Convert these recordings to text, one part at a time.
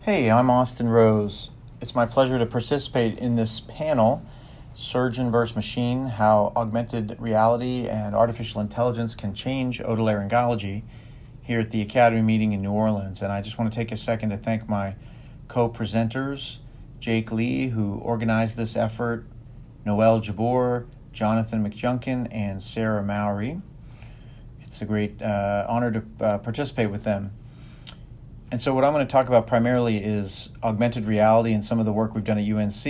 Hey, I'm Austin Rose. It's my pleasure to participate in this panel, Surgeon versus Machine, How Augmented Reality and Artificial Intelligence Can Change Otolaryngology, here at the Academy meeting in New Orleans. And I just want to take a second to thank my co-presenters, Jake Lee, who organized this effort, Noel Jabbour, Jonathan McJunkin, and Sarah Mowry. It's a great honor to participate with them. And so what I'm going to talk about primarily is augmented reality and some of the work we've done at UNC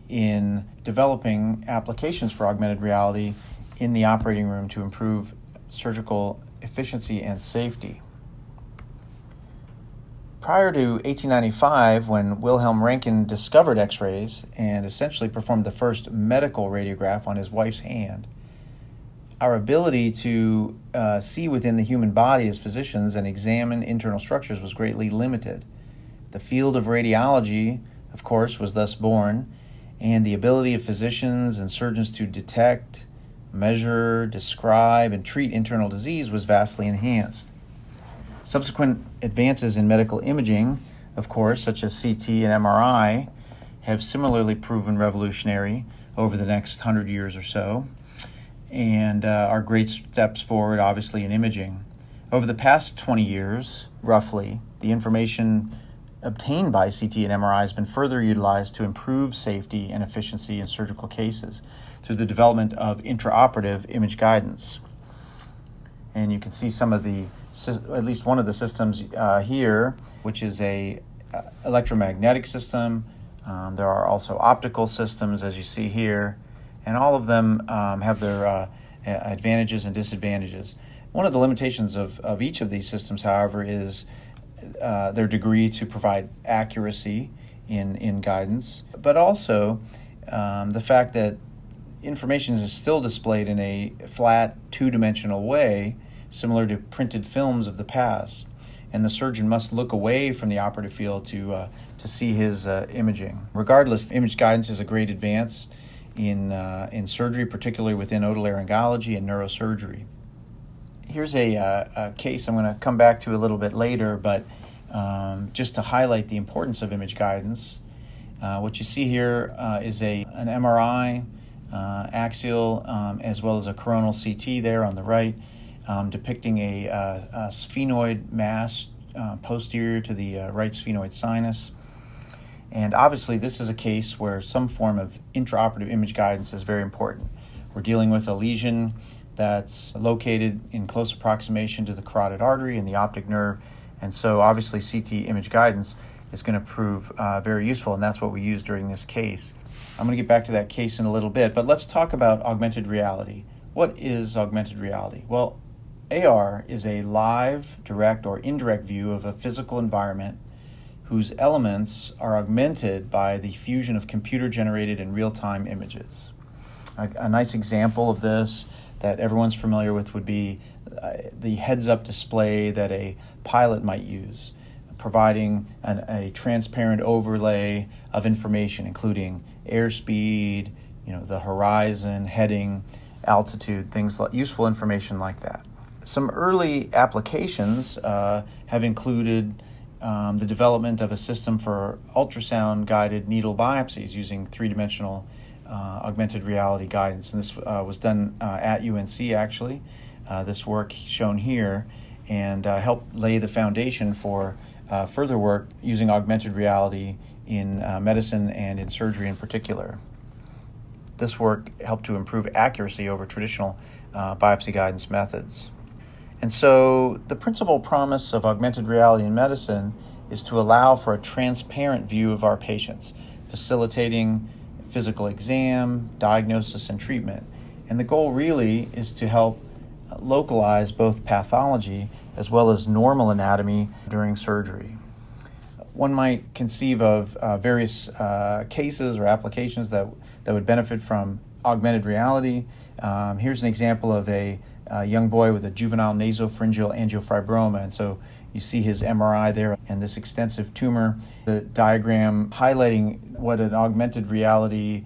in developing applications for augmented reality in the operating room to improve surgical efficiency and safety. Prior to 1895, when Wilhelm Röntgen discovered X-rays and essentially performed the first medical radiograph on his wife's hand, our ability to see within the human body as physicians and examine internal structures was greatly limited. The field of radiology, of course, was thus born, and the ability of physicians and surgeons to detect, measure, describe, and treat internal disease was vastly enhanced. Subsequent advances in medical imaging, of course, such as CT and MRI, have similarly proven revolutionary over the next 100 years or so, and are great steps forward, obviously, in imaging. Over the past 20 years, roughly, the information obtained by CT and MRI has been further utilized to improve safety and efficiency in surgical cases through the development of intraoperative image guidance. And you can see some of at least one of the systems here, which is a electromagnetic system. There are also optical systems, as you see here, and all of them have their advantages and disadvantages. One of the limitations of each of these systems, however, is their degree to provide accuracy in guidance, but also the fact that information is still displayed in a flat, two-dimensional way, similar to printed films of the past, and the surgeon must look away from the operative field to see his imaging. Regardless, image guidance is a great advance in surgery, particularly within otolaryngology and neurosurgery. Here's a case I'm going to come back to a little bit later, but just to highlight the importance of image guidance. What you see here is an MRI, axial, as well as a coronal CT there on the right, depicting a sphenoid mass posterior to the right sphenoid sinus. And obviously, this is a case where some form of intraoperative image guidance is very important. We're dealing with a lesion that's located in close approximation to the carotid artery and the optic nerve. And so obviously, CT image guidance is going to prove very useful, and that's what we use during this case. I'm going to get back to that case in a little bit, but let's talk about augmented reality. What is augmented reality? Well, AR is a live, direct, or indirect view of a physical environment whose elements are augmented by the fusion of computer-generated and real-time images. A nice example of this that everyone's familiar with would be the heads-up display that a pilot might use, providing a transparent overlay of information, including airspeed, the horizon, heading, altitude, things like useful information like that. Some early applications have included the development of a system for ultrasound-guided needle biopsies using three-dimensional augmented reality guidance. And this was done at UNC, actually. This work shown here, and helped lay the foundation for further work using augmented reality in medicine and in surgery in particular. This work helped to improve accuracy over traditional biopsy guidance methods. And so the principal promise of augmented reality in medicine is to allow for a transparent view of our patients, facilitating physical exam, diagnosis, and treatment. And the goal really is to help localize both pathology as well as normal anatomy during surgery. One might conceive of various cases or applications that would benefit from augmented reality. Here's an example of a young boy with a juvenile nasopharyngeal angiofibroma, and so you see his MRI there and this extensive tumor. The diagram highlighting what an augmented reality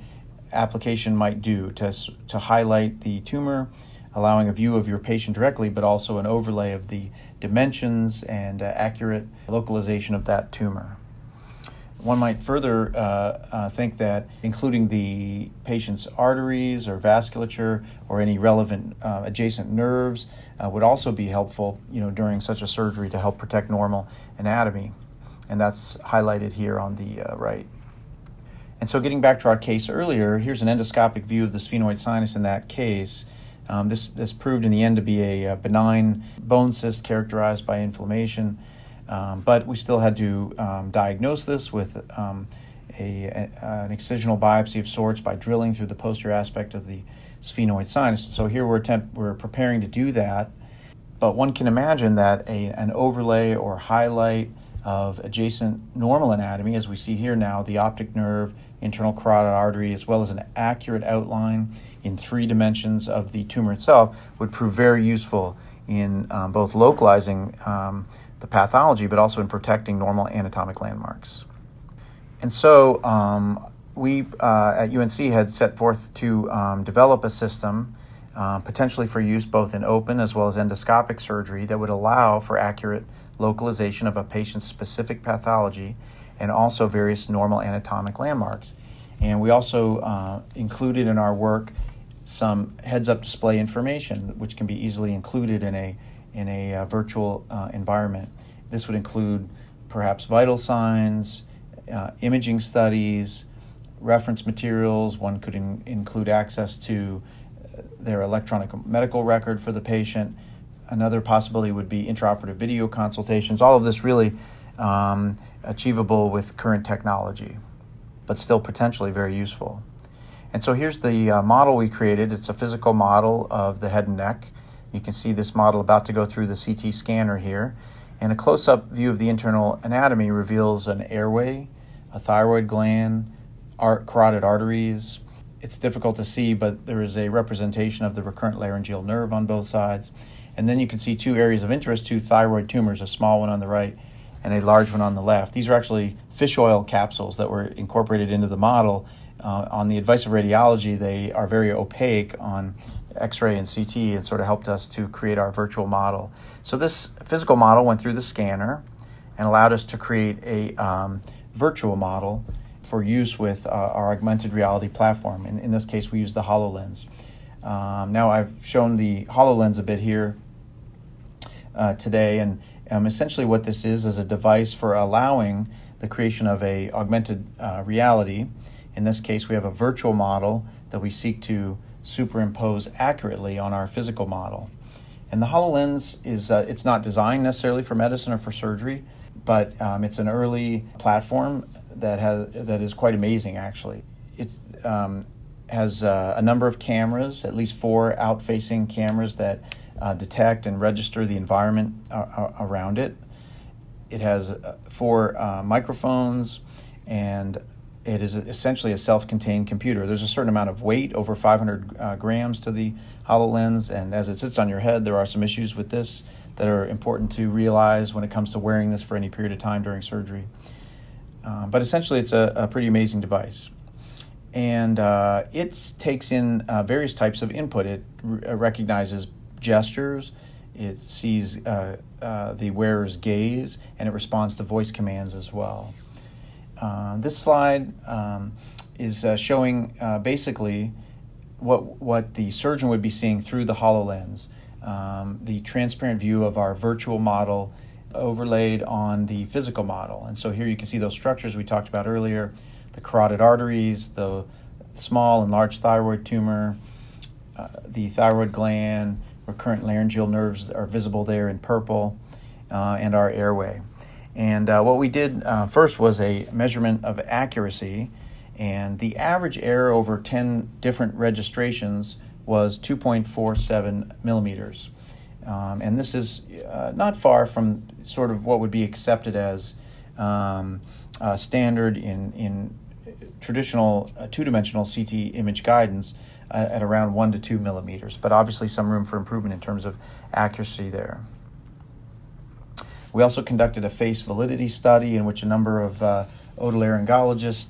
application might do to highlight the tumor, allowing a view of your patient directly, but also an overlay of the dimensions and accurate localization of that tumor. One might further think that including the patient's arteries or vasculature or any relevant adjacent nerves would also be helpful, during such a surgery to help protect normal anatomy. And that's highlighted here on the right. And so getting back to our case earlier, here's an endoscopic view of the sphenoid sinus in that case. This proved in the end to be a benign bone cyst characterized by inflammation, but we still had to diagnose this with an excisional biopsy of sorts by drilling through the posterior aspect of the sphenoid sinus. So here we're preparing to do that, but one can imagine that an overlay or highlight of adjacent normal anatomy, as we see here now, the optic nerve, internal carotid artery, as well as an accurate outline in 3 dimensions of the tumor itself, would prove very useful in both localizing the pathology, but also in protecting normal anatomic landmarks. And so we at UNC had set forth to develop a system potentially for use both in open as well as endoscopic surgery that would allow for accurate localization of a patient's specific pathology and also various normal anatomic landmarks. And we also included in our work some heads-up display information, which can be easily included in a virtual environment. This would include perhaps vital signs, imaging studies, reference materials. One could include access to their electronic medical record for the patient. Another possibility would be intraoperative video consultations. All of this really achievable with current technology, but still potentially very useful. And so here's the model we created. It's a physical model of the head and neck. You can see this model about to go through the CT scanner here. And a close-up view of the internal anatomy reveals an airway, a thyroid gland, carotid arteries. It's difficult to see, but there is a representation of the recurrent laryngeal nerve on both sides. And then you can see 2 areas of interest, 2 thyroid tumors, a small one on the right and a large one on the left. These are actually fish oil capsules that were incorporated into the model. On the advice of radiology, they are very opaque on X-ray and CT and sort of helped us to create our virtual model. So this physical model went through the scanner and allowed us to create a virtual model for use with our augmented reality platform. In this case, we use the HoloLens. Now I've shown the HoloLens a bit here today, and essentially what this is a device for allowing the creation of a augmented reality. In this case, we have a virtual model that we seek to superimpose accurately on our physical model. And the HoloLens is it's not designed necessarily for medicine or for surgery, but it's an early platform that is quite amazing, actually. It has a number of cameras, at least 4 out-facing cameras that detect and register the environment around it. It has 4 microphones, and it is essentially a self-contained computer. There's a certain amount of weight, over 500 grams to the HoloLens, and as it sits on your head, there are some issues with this that are important to realize when it comes to wearing this for any period of time during surgery. But essentially, it's a pretty amazing device. And it takes in various types of input. It recognizes gestures, it sees the wearer's gaze, and it responds to voice commands as well. This slide is showing basically what the surgeon would be seeing through the HoloLens, the transparent view of our virtual model overlaid on the physical model. And so here you can see those structures we talked about earlier, the carotid arteries, the small and large thyroid tumor, the thyroid gland, recurrent laryngeal nerves are visible there in purple, and our airway. And what we did first was a measurement of accuracy, and the average error over 10 different registrations was 2.47 millimeters. And this is not far from sort of what would be accepted as standard in traditional two-dimensional CT image guidance at around 1 to 2 millimeters, but obviously some room for improvement in terms of accuracy there. We also conducted a face validity study in which a number of otolaryngologists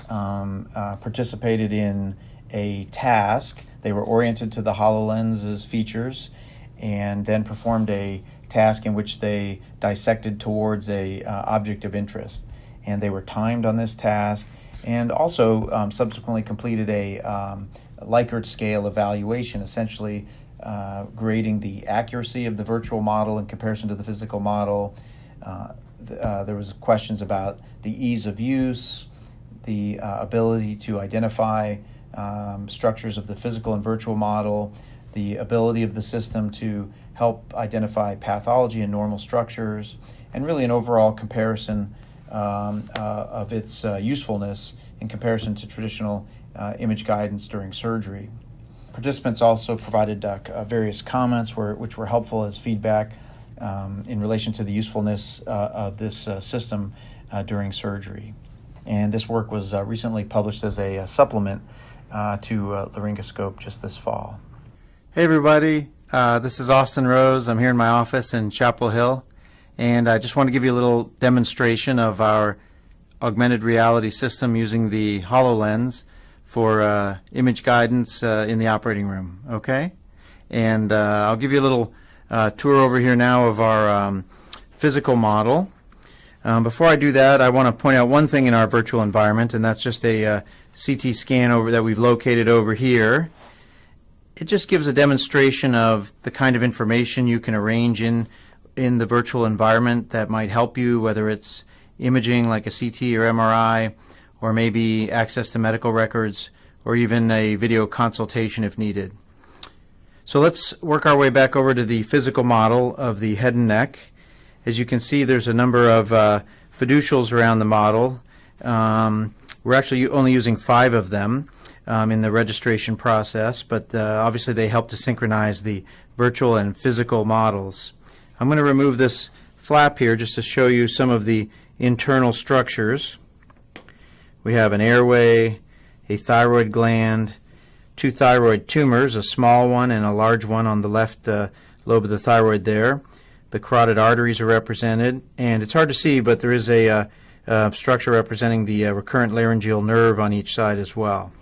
participated in a task. They were oriented to the HoloLens's features and then performed a task in which they dissected towards a object of interest. and they were timed on this task, and also subsequently completed a Likert scale evaluation, essentially grading the accuracy of the virtual model in comparison to the physical model. There was questions about the ease of use, the ability to identify structures of the physical and virtual model, the ability of the system to help identify pathology in normal structures, and really an overall comparison of its usefulness in comparison to traditional image guidance during surgery. Participants also provided various comments which were helpful as feedback in relation to the usefulness of this system during surgery. And this work was recently published as a supplement to Laryngoscope just this fall. Hey everybody, this is Austin Rose. I'm here in my office in Chapel Hill, and I just want to give you a little demonstration of our augmented reality system using the HoloLens for image guidance in the operating room, okay? And I'll give you a little tour over here now of our physical model. Before I do that, I want to point out one thing in our virtual environment, and that's just a CT scan that we've located over here. It just gives a demonstration of the kind of information you can arrange in the virtual environment that might help you, whether it's imaging like a CT or MRI, or maybe access to medical records, or even a video consultation if needed. So let's work our way back over to the physical model of the head and neck. As you can see, there's a number of fiducials around the model. We're actually only using 5 of them in the registration process, but obviously they help to synchronize the virtual and physical models. I'm going to remove this flap here just to show you some of the internal structures. We have an airway, a thyroid gland, 2 thyroid tumors, a small one and a large one on the left lobe of the thyroid there. The carotid arteries are represented, and it's hard to see, but there is a structure representing the recurrent laryngeal nerve on each side as well.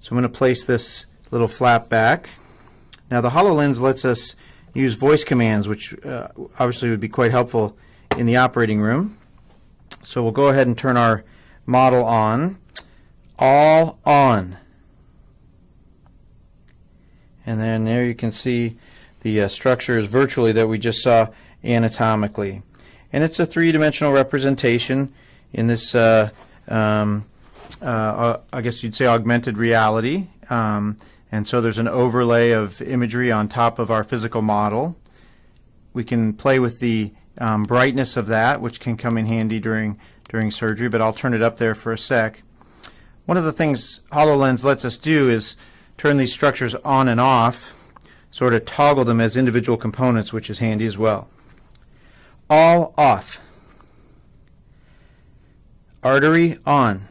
So I'm going to place this little flap back. Now the HoloLens lets us use voice commands, which obviously would be quite helpful in the operating room. So we'll go ahead and turn our model on. All on. And then there you can see the structures virtually that we just saw anatomically. And it's a 3-dimensional representation in this I guess you'd say augmented reality, and so there's an overlay of imagery on top of our physical model. We can play with the brightness of that, which can come in handy during surgery, but I'll turn it up there for a sec. One of the things HoloLens lets us do is turn these structures on and off, sort of toggle them as individual components, which is handy as well. All off. Artery on.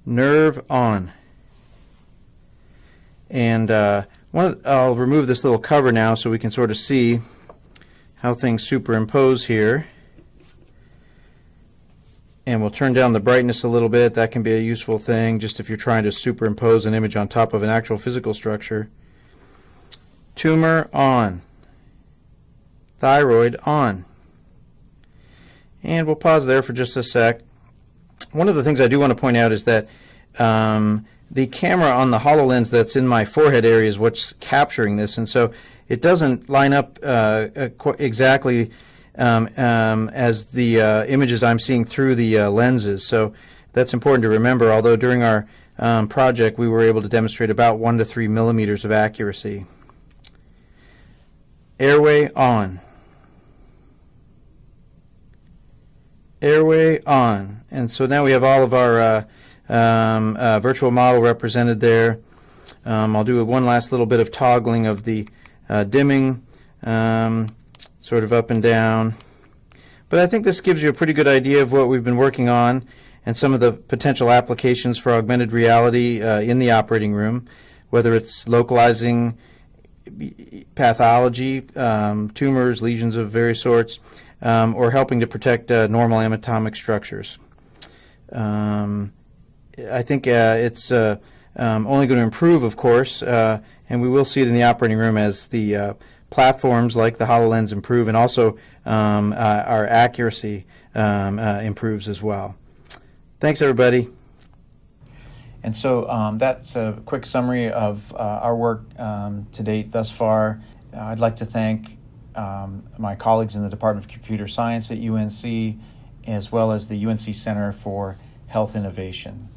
Nerve on. And I'll remove this little cover now so we can sort of see how things superimpose here. And we'll turn down the brightness a little bit. That can be a useful thing just if you're trying to superimpose an image on top of an actual physical structure. Tumor on. Thyroid on. And we'll pause there for just a sec. One of the things I do want to point out is that the camera on the HoloLens that's in my forehead area is what's capturing this, and so it doesn't line up exactly as the images I'm seeing through the lenses. So that's important to remember, although during our project we were able to demonstrate about 1 to 3 millimeters of accuracy. Airway on. Airway on. And so now we have all of our virtual model represented there. I'll do one last little bit of toggling of the dimming, sort of up and down. But I think this gives you a pretty good idea of what we've been working on and some of the potential applications for augmented reality in the operating room, whether it's localizing pathology, tumors, lesions of various sorts, or helping to protect normal anatomic structures. I think it's only going to improve, of course, and we will see it in the operating room as the platforms like the HoloLens improve, and also our accuracy improves as well. Thanks, everybody. And so that's a quick summary of our work to date thus far. I'd like to thank my colleagues in the Department of Computer Science at UNC, as well as the UNC Center for Health Innovation.